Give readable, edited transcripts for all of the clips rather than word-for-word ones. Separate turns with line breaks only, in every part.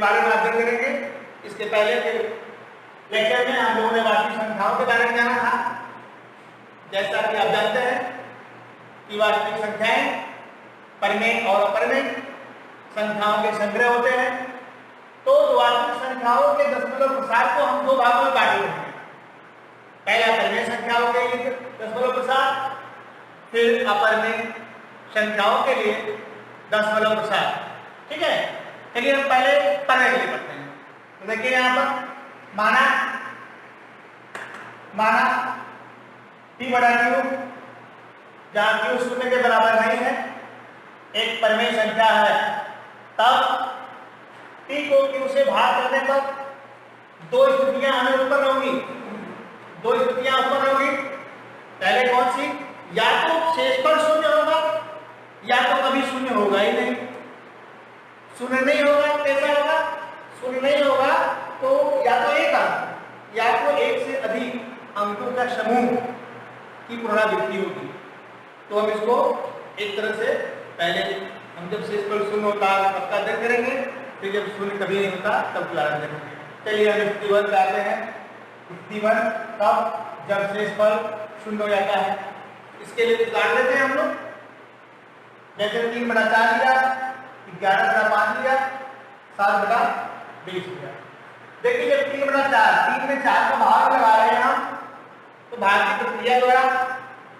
बारे में अध्ययन करेंगे। इसके पहले के लेक्चर में हम लोगों ने वास्तविक संख्याओं के बारे में जाना था। जैसा कि आप जानते हैं कि वास्तविक संख्याएं परिमेय और अपरिमेय संख्याओं के संग्रह होते हैं। तो वास्तविक संख्याओं के दशमलव प्रसार को हम दो भागों में बांटे हैं। पहला परिमेय संख्याओं के लिए दशमलव प्रसार, फिर अपरिमेय संख्याओं के लिए दशमलव प्रसार। ठीक है, चलिए हम पहले परिमेय के लिए पढ़ते हैं। तो देखिए यहाँ पर माना p बटा q, जहाँ q शून्य के बराबर नहीं है, एक परिमेय संख्या है, तब p को q से भाग करने पर दो स्थितियां हमें उत्पन्न होंगी। दो स्थितियां उत्पन्न होंगी। पहले कौन सी? या तो शेषफल शून्य होगा या तो कभी शून्य होगा ही नहीं। शून्य नहीं होगा कैसा होगा? शून्य नहीं होगा तो या तो एक अंक या तो एक से अधिक अंकों का समूह की पुनरावृत्ति होगी। तो हम इसको एक तरह से पहले हम जब शेषफल शून्य होता है तब का अध्ययन करेंगे, फिर जब शून्य कभी नहीं होता तब प्रारंभ करेंगे। चलिए हम स्थिति 1 करते हैं। स्थिति 1 तब जब शेषफल शून्य हो जाता है। इसके लिए उदाहरण लेते हैं हम लोग। जैसे 3 बटा 4 लिया, 11 बटा 5 लिया, 7 बटा 20 लिया। देखिए जब 3 बटा 4, 3 में 4 का भाग लगा रहे हैं हम, तो भाग की प्रक्रिया द्वारा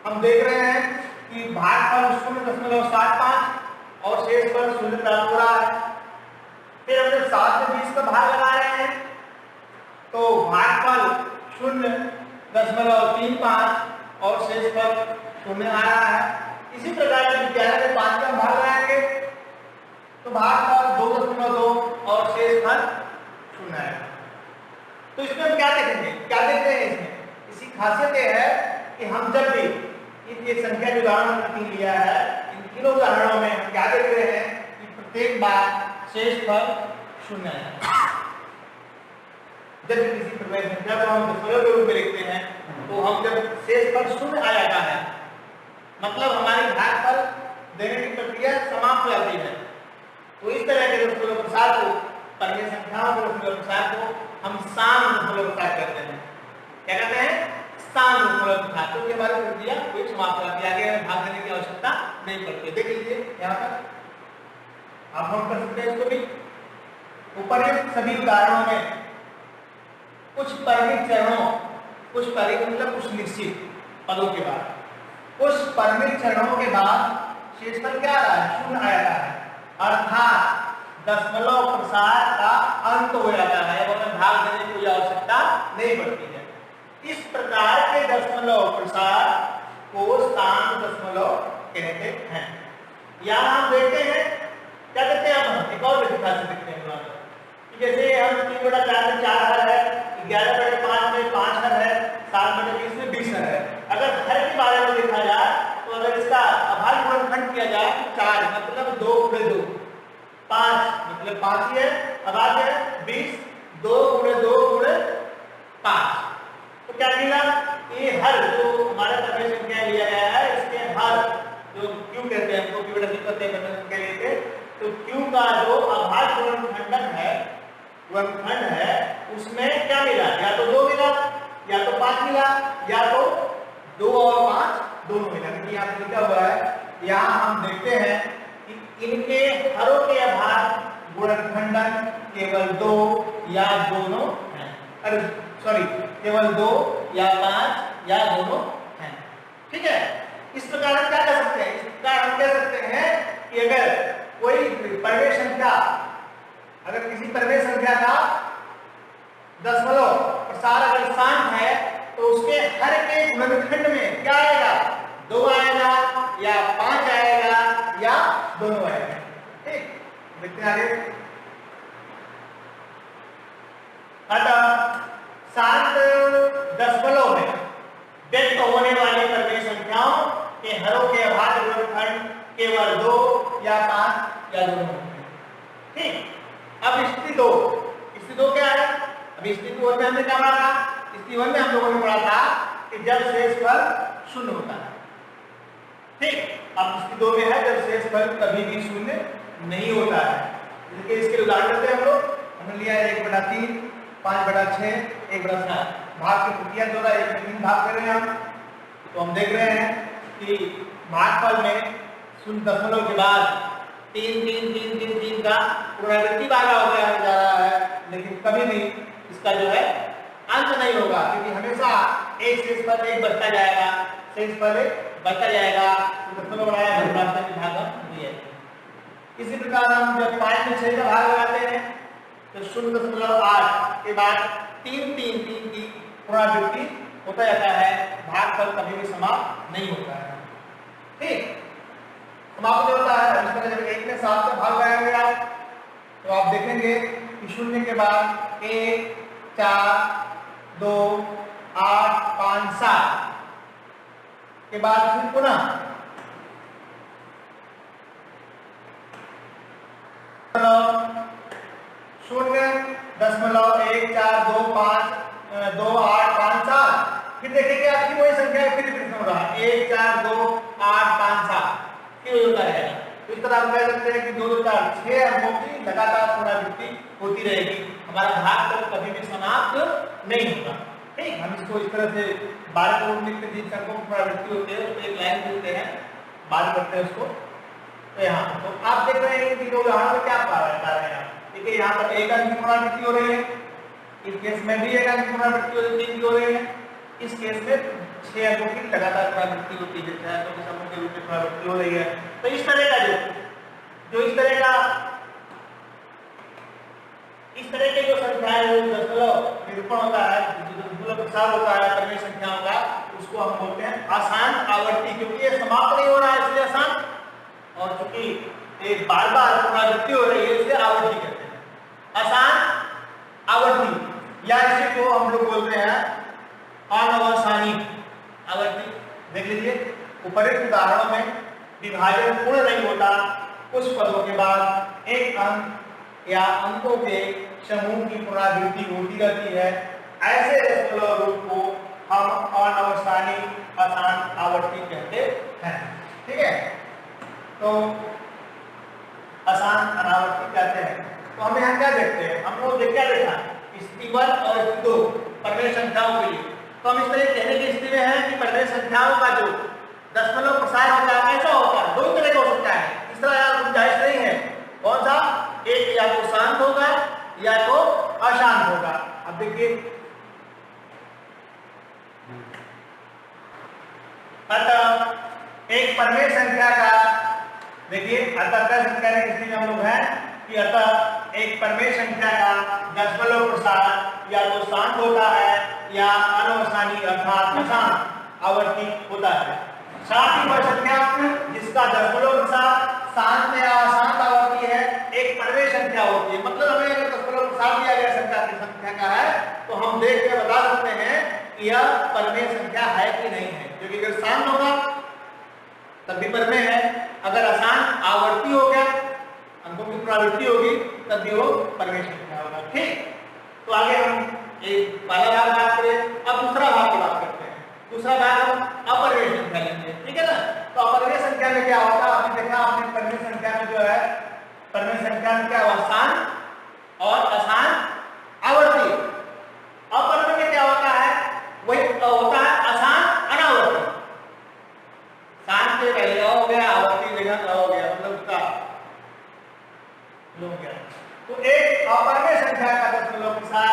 हम देख रहे हैं कि भागफल 0.75 और शेषफल 0 प्राप्त हो रहा है। फिर हम जब 7 में 20 का भाग लगा रहे हैं तो भागफल 0.35 और शेषफल 0 आ रहा है। इसी प्रकार से 11 में 5 का भाग लगाएंगे तो भागफल 2.2 और शेषफल 0 है। तो इसमें हम क्या देखेंगे? क्या देखते हैं इसमें? इसकी खासियत यह है कि हम जब भी ये संख्या जो उदाहरण हमने लिया है, इन तीनों उदाहरणों में हम क्या देख रहे हैं कि प्रत्येक बार शेषफल 0 है। जब किसी परिमेय संख्या को हम दशमलव के रूप में लिखते हैं तो हम जब शेषफल 0 आ जाता है मतलब हमारी भागफल देने की प्रक्रिया समाप्त हो जाती है। तो इस तरह के दशमलव प्रसार को, परिमेय संख्याओं के दशमलव प्रसार को हम साम दशमलव प्रसार कहते हैं। क्या कहते हैं? साम दशमलव प्रसार। क्योंकि हमारी प्रक्रिया कोई समाप्त हो जाती है, आगे भाग देने की आवश्यकता नहीं पड़ती। देख लीजिए यहाँ पर आप नोट कर सकते हैं इसको भी। उपर्युक्त सभी उदाहरणों में कुछ परिमित चरणों, कुछ परिमित मतलब कुछ निश्चित पदों के बाद, कुछ परिमित चरणों के बाद शेषफल क्या आ रहा है? 0 आ जाता है। अर्थात दशमलव प्रसार का अंत हो जाता है और भाग देने की कोई आवश्यकता नहीं पड़ती है। इस प्रकार के दशमलव प्रसार को साम दशमलव कहते हैं। यहाँ हम देखते हैं क्या कहते हैं? हम एक और दिखा सकते हैं जैसे हम 3 बटा 4 में 4 हर है, 11 बटे 5 में 5 हर है, 7 बटे 20 में 20 हर है। अगर हर के बारे में देखा जाए तो अगर इसका अभाज्य गुणनखंड किया जाए तो 4 मतलब 2 गुणे 2, 5 मतलब 5 ही है, अभाज्य है 20, 2 गुणे 2 गुणे 5। तो क्या मिला? ये हर जो हमारा परिमेय संख्या लिया गया है इसके हर जो q कहते हैं, हमको q बटा q कहते हैं परिमेय संख्या लेके, तो q का जो अभाज्य गुणनखंड है उसमें क्या मिला? या तो 2 मिला, या तो 5 मिला, या तो 2 और 5 दोनों मिला। क्योंकि यहाँ पे लिखा हुआ है, यहाँ हम देखते हैं कि इनके हरों के अभाज्य गुणनखंड केवल 2 या दोनों हैं। अरे सॉरी, केवल 2 या 5 या दोनों हैं। ठीक है, इस प्रकार हम क्या कर सकते हैं? इस प्रकार हम कह सकते हैं कि अगर कोई परिमेय संख्या, अगर किसी परिमेय संख्या का दशमलव प्रसार अगर शांत है तो उसके हर के गुणनखंड में क्या आएगा? 2 आएगा या 5 आएगा या दोनों आएगा। ठीक, देखते हैं आगे। अतः शांत दशमलव में व्यक्त होने वाली परिमेय संख्याओं के हरों के अभाज्य गुणनखंड केवल 2 या 5 या दोनों। ठीक, अब स्थिति 2 क्या है? अभी स्थिति 1 में हमने क्या पढ़ा था? स्थिति 1 में हम लोगों ने पढ़ा था कि जब शेषफल 0 होता है। ठीक, अब स्थिति 2 में है जब शेषफल कभी भी 0 नहीं होता है। इसके उदाहरण देते हैं हम लोग। हमने लिया 1/3, 5/6, 1/7। भाग की त्रुटियां जो है 1 में 3 भाग कर रहे हैं हम। तो हम देख रहे हैं कि भागफल में 0.0 के बाद 3 3 3 3 3 का पुनरावृत्ति भागा होता जा रहा है, लेकिन कभी भी इसका जो है अंत नहीं होगा, क्योंकि हमेशा एक शेष पर एक बढ़ता जाएगा, शेष पर एक बढ़ता जाएगा। तो दशमलव बढ़ाया भाग दिया। इसी प्रकार हम जब 5 में 6 का भाग लगाते हैं तो 0.8 के बाद 3 3 3 की पुनरावृत्ति होता जाता है, भागफल कभी भी समाप्त नहीं होता है। ठीक, समाप्त नहीं होता है। इस तरह जब 1 में 7 का भाग लगाएंगे आप, तो आप देखेंगे कि 0 के बाद 1 4 2 8 5 7 के बाद फिर पुनः 0.1425285 फिर देखिए कि आपकी वही संख्या फिर हो रहा है 1 4 2 8 5 7 फिर होता रहेगा। तो इस तरह हम कह सकते हैं कि 2 2 4 6 अंकों की लगातार पुनरावृत्ति होती रहेगी, हमारा भागफल कभी भी समाप्त नहीं होगा। ठीक, हम इसको इस तरह से 12 को लिखते हैं, जिस अंकों की पुनरावृत्ति होती है उसको एक लाइन लिखते हैं, 12 करते हैं उसको। तो यहाँ तो आप देख रहे हैं कि जो यहाँ पे क्या पा रहे हैं आप, देखिए यहाँ पर 1 अंक की पुनरावृत्ति हो रही है, इस केस में भी 1 अंक की पुनरावृत्ति हो रही है, 3 की हो रही है, इस केस में 6 अंकों की लगातार पुनरावृत्ति होती है, 6 अंकों के समूह के रूप में पुनरावृत्ति हो रही है। तो इस तरह का इस तरह के जो संख्या है दशमलव निरूपण होता है, दशमलव के साथ होता है परिमेय संख्याओं का, उसको हम बोलते हैं आसान आवर्ती, क्योंकि ये समाप्त नहीं हो रहा है इसलिए आसान, और चूंकि एक बार बार पुनरावृत्ति हो रही है इसलिए आवर्ती कहते हैं, आसान आवर्ती, या इसी को हम लोग बोलते हैं अनवसानी आवर्ती। देख लीजिए उपरोक्त उदाहरणों में विभाजन पूर्ण नहीं होता, कुछ पदों के बाद एक अंक या अंकों के समूह की पुनरावृत्ति होती रहती है, ऐसे दशमलव रूप को हम अनवसानी आसान आवर्ती कहते हैं। ठीक है, तो आसान अनावर्ती कहते हैं। तो हम यहाँ क्या देखते हैं, हम लोग क्या देखा स्थिति 1 और स्थिति 2 परिमेय संख्याओं के लिए। तो हम इस तरह कहने की स्थिति में है कि परिमेय संख्याओं का जो दशमलव प्रसार होता है कैसा होता है, 2 तरह का हो सकता है, तीसरा यार गुंजाइश नहीं है। कौन सा, एक या तो शांत होगा या तो अशांत होगा। अब देखिए अतः एक परिमेय संख्या का, देखिए अतः कह सकते हैं किसी में हम लोग हैं कि अतः एक परिमेय संख्या का दशमलव प्रसार या तो शांत होता है या अनवसानी अर्थात अशांत आवर्ती होता है। साथ ही वह संख्या जिसका दशमलव प्रसार शांत या अशांत आवर्ती है एक परिमेय संख्या होती है। मतलब हमें अगर दशमलव प्रसार दिया गया संख्या का है तो हम देख के बता सकते हैं कि यह परिमेय संख्या है कि नहीं है, क्योंकि अगर शांत होगा तब भी परिमेय है, अगर अशांत आवर्ती हो गया अंकों की पुनरावृत्ति होगी तब भी वो परिमेय संख्या होगा। ठीक, तो आगे हम एक पहला भाग बात करें, अब दूसरा भाग की बात करते हैं। दूसरा भाग हम अपरिमेय संख्या लेंगे, ठीक है ना। तो अपरिमेय संख्या में क्या होता है, आपने देखा आपने परिमेय संख्या में जो है परिमेय संख्या में क्या हुआ, शांत और अशांत आवर्ती। अपरिमेय में क्या होता है, वही होता है अशांत अनावर्ती। शांत के पहले हो गया, आवर्ती जगह हो गया, मतलब उसका हो गया। तो एक अपरिमेय संख्या का दशमलव प्रसार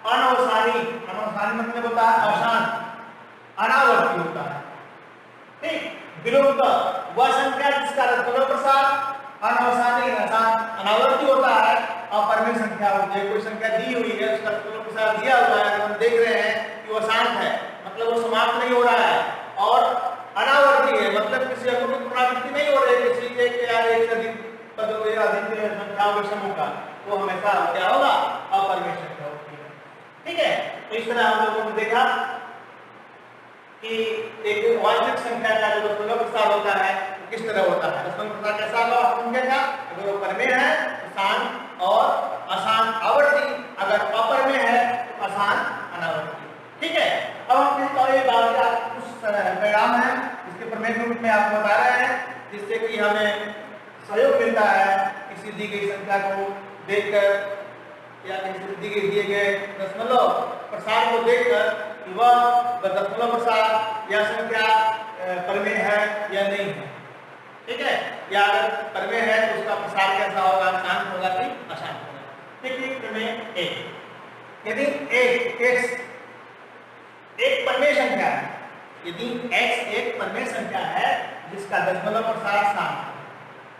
अनवसानी, अनवसानी मतलब होता है अशांत अनावर्ती होता है। ठीक, विलुप्त वह संख्या जिसका दशमलव प्रसार अनवसानी अशांत अनावर्ती होता है अपरिमेय संख्या होती है। कोई संख्या दी हुई है उसका दशमलव प्रसार दिया हुआ है, हम देख रहे हैं कि वो शांत है, मतलब वो समाप्त नहीं हो रहा है, और अनावर्ती है मतलब किसी अंक की पुनरावृत्ति नहीं हो रही है, किसी एक या एक से अधिक पदों या अधिक संख्याओं के समूह का, वो हमेशा क्या होगा, अपरिमेय संख्या होती है। ठीक है, तो इस तरह हम लोगों ने देखा कि एक वास्तविक संख्या का जो दशमलव प्रसार होता है किस तरह होता है। दशमलव प्रसार कैसा होगा संख्या का, अगर वो परिमेय है तो शांत और अशांत आवर्ती, अगर अपरिमेय है तो अशांत अनावर्ती। ठीक है, अब हम ये बात कुछ परिणाम है इसके प्रमेय के रूप में आपको बता रहे हैं, जिससे कि हमें सहयोग मिलता है किसी दी गई संख्या को देखकर या किसी से दिए गए दशमलव प्रसार को देखकर कि वह दशमलव प्रसार या संख्या परमेय है या नहीं है, ठीक है, या अगर परमेय है तो उसका प्रसार कैसा होगा, शांत होगा कि अशांत होगा। देखिए प्रमेय एक, यदि x एक परमेय संख्या है, यदि x एक परमेय संख्या है जिसका दशमलव प्रसार शांत है,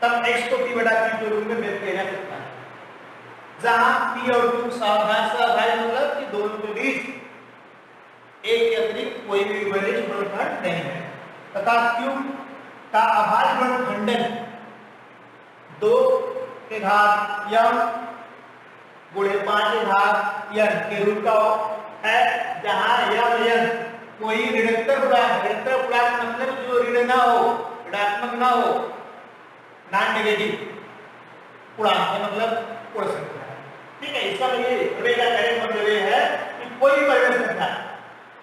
तब x को p बटा q के रूप में व्यक्त किया जा सकता है, जहां p और q सहभागी मतलब कि दोनों के बीच एक के अतिरिक्त कोई भी विभाज्य गुणनखंड नहीं है, तथा q का अभाज्य गुणनखंडन 2 के घात m गुणे 5 के घात n के रूप का है, जहां m n कोई ऋणात्मक पूर्णांक मतलब जो ऋण ना हो, ऋणात्मक ना हो, नॉन नेगेटिव पूर्णांक मतलब पूर्ण संख्या है, ठीक है। इसका मतलब प्रमेय का करेक्ट मतलब ये है कि कोई भी परमेय संख्या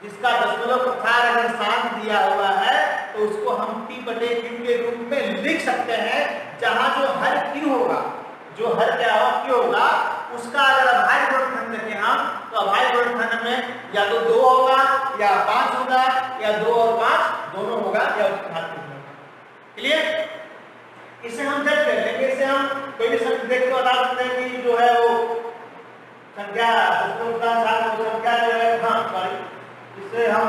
जिसका दशमलव प्रसार अगर शांत दिया हुआ है तो उसको हम p बटे q के रूप में लिख सकते हैं, जहां जो हर q होगा, जो हर क्या होगा q होगा, उसका अगर अभाज्य गुणनखंड देखें हम तो अभाज्य गुणनखंड में या तो 2 होगा या 5 होगा या 2 और 5 दोनों होगा या उसके घात होगा। क्लियर? इसे हम जज कर लेंगे, इसे हम कोई भी संख्या देख के बता सकते हैं कि जो है वो संख्या दशमलव का साथ वो संख्या जो है, हाँ सॉरी, इससे हम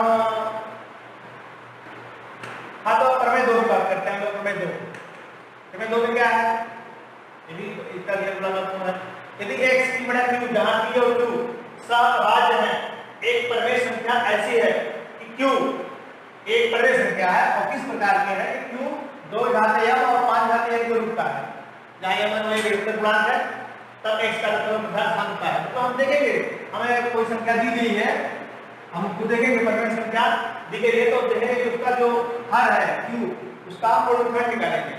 हाँ तो प्रमेय 2 की बात करते हैं। प्रमेय 2 में क्या है, यदि इसका मतलब है यदि x p बटा q जहां p और q सहभाज्य हैं, एक परमेय संख्या ऐसी है कि q एक परमेय संख्या है और किस प्रकार की है कि q 2 घात m और 5 घात n के रूप का है, जहां m एक ऋणात्मक पूर्णांक है, तब x का दशमलव प्रसार शांत है। तो हम देखेंगे हमें कोई संख्या दी गई है, हम खुद देखेंगे परमेय संख्या दी गई है तो देखेंगे कि उसका जो हर है q उसका हम गुणनखंड निकालेंगे,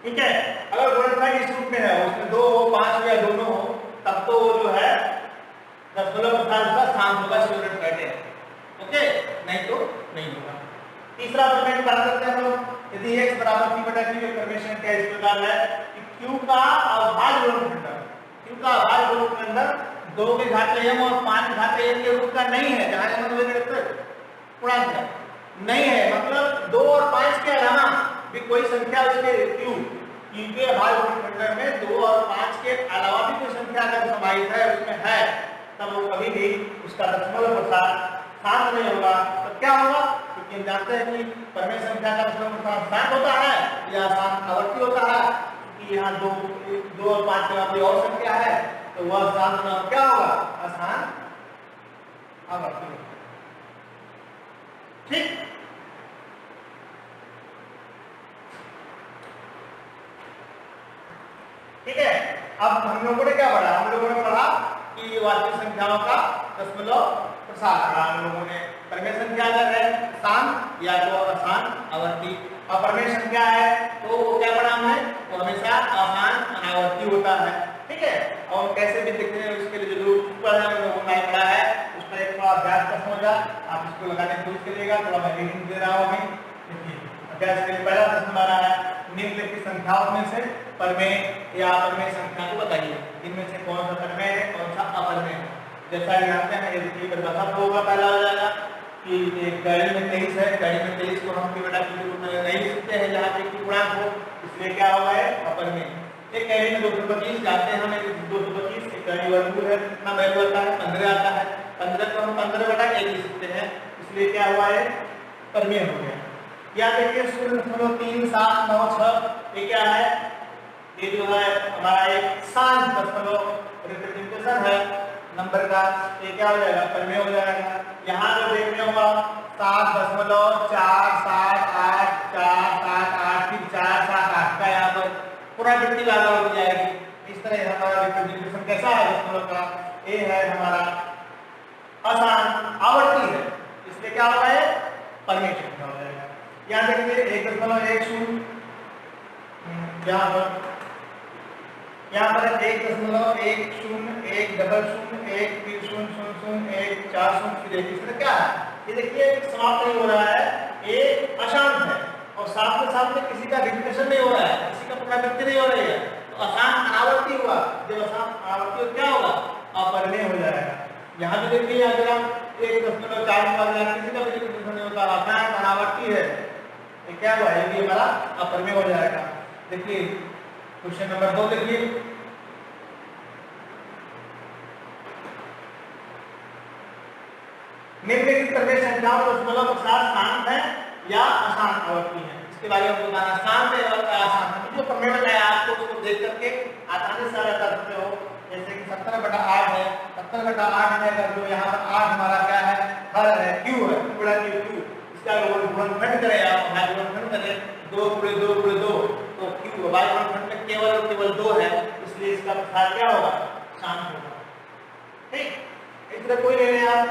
ठीक है। अगर गुणनखंड इस रूप में है, उसमें 2 हो 5 या दोनों हो, तब तो वो जो है दशमलव प्रसार उसका शांत होगा, स्टूडेंट कहते हैं, ओके, नहीं तो नहीं होगा। तीसरा प्रमेय की बात करते हैं हम लोग, यदि x बराबर p बटा q एक परमेय संख्या इस प्रकार है कि q का अभाज्य गुणनखंड 2 के घात m और 5 घात n के रूप का नहीं है, जहां m ऋणात्मक पूर्णांक है नहीं है, मतलब 2 और 5 के अलावा भी कोई संख्या उसके q के अभाज्य गुणनखंड में 2 और 5 के अलावा भी कोई संख्या अगर समाहित है उसमें है, तब वो कभी भी उसका दशमलव प्रसार शांत नहीं होगा। तो क्या होगा, क्योंकि हम जानते हैं कि परमेय संख्या का दशमलव प्रसार शांत होता है या शांत आवर्ती होता है, क्योंकि यहाँ 2 और 5 के अलावा कोई और संख्या है तो वह शांत ना क्या होगा, अशांत आवर्ती होगा, ठीक। ठीक है, अब हम लोगों ने क्या पढ़ा, हम लोगों ने पढ़ा कि वास्तविक संख्याओं का दशमलव प्रसार पढ़ा हम लोगों ने। परमेय संख्या अगर है शांत या तो अशांत आवर्ती, और परमेय संख्या है तो वो क्या पढ़ा हमने, वो हमेशा अशांत अनावर्ती होता है, ठीक है। और कैसे भी दिखते हैं उसके लिए जो ऊपर हम लोगों ने पढ़ा है उसका एक थोड़ा अभ्यास प्रश्न होगा, आप इसको लगाने की कोशिश करिएगा, थोड़ा मैं रीडिंग दे रहा हूँ अभी। देखिए अभ्यास के लिए पहला प्रश्न हमारा है, निम्नलिखित संख्याओं में से परमेय या अपरमेय संख्या को बताइए, इनमें से कौन सा परमेय है कौन सा अपरमेय है। जैसा जानते हैं ये देखिए परिभाषा होगा, पहला हो जाएगा कि एक गाड़ी में 23 है, गाड़ी में 23 को हम p बटा q के रूप में नहीं लिख सकते हैं जहाँ पे q पूर्णांक हो, इसलिए क्या होगा है अपरमेय। एक गाड़ी में 225 जानते हैं हमें 225 एक गाड़ी वर्गमूल है, कितना वैल्यू आता है 15 आता है, 15 को हम 15 बटा 1 लिख सकते हैं, इसलिए क्या हुआ है परमेय हो गया। या देखिए 0.3796 ये क्या है, ये जो है हमारा एक शांत दशमलव रिप्रेजेंटेशन है नंबर का, ये क्या हो जाएगा परमेय हो जाएगा। यहाँ जो देखने होगा 7.478478 फिर 478 का यहाँ पर पुनरावृत्ति लागू हो जाएगी। इस तरह हमारा रिप्रेजेंटेशन कैसा है दशमलव का, ये है हमारा अशांत आवर्ती है, इसलिए क्या होगा है परमेय संख्या हो जाएगा। यहाँ देखिए 1.10 यहाँ पर 1.10 1 डबल 0 1 फिर 0 0 0 1 4 0 फिर 1, इसमें क्या है ये देखिए समाप्त नहीं हो रहा है, ये अशांत है और साथ में किसी का रिपीटेशन नहीं हो रहा है, किसी का पुनरावृत्ति नहीं हो रही है, तो तो आसान अनावर्ती हुआ, जब आसान अनावर्ती हो क्या होगा, अपरिमेय हो जाएगा। यहाँ भी देखिए अगर हम 1.4 किसी का भी रिप्रेजेंटेशन नहीं होता, आसान अनावर्ती है, ये क्या हुआ, ये भी हमारा अपरिमेय हो जाएगा। देखिए क्वेश्चन नंबर 2 देखिए, निम्नलिखित तरह संख्याओं के दशमलव के साथ शांत है या अशांत आवर्ती है, इसके बारे में बताना। शांत है और अशांत है, जो प्रमेय बताया आपको उसको देख करके आसानी से कर सकते हो। जैसे कि 70/8 है, 70/8 में अगर जो यहाँ पर 8 हमारा क्या है, हर है, क्यू है, बड़ा क्यू, इसका गुणनखंड करें आप, भाई गुणनखंड करें 2 × 2 × 2 तो क्यू भाई गुणनखंड में केवल और केवल 2 है, इसलिए इसका प्रसार क्या होगा, शांत होगा। ठीक, इस तरह कोई ले लें आप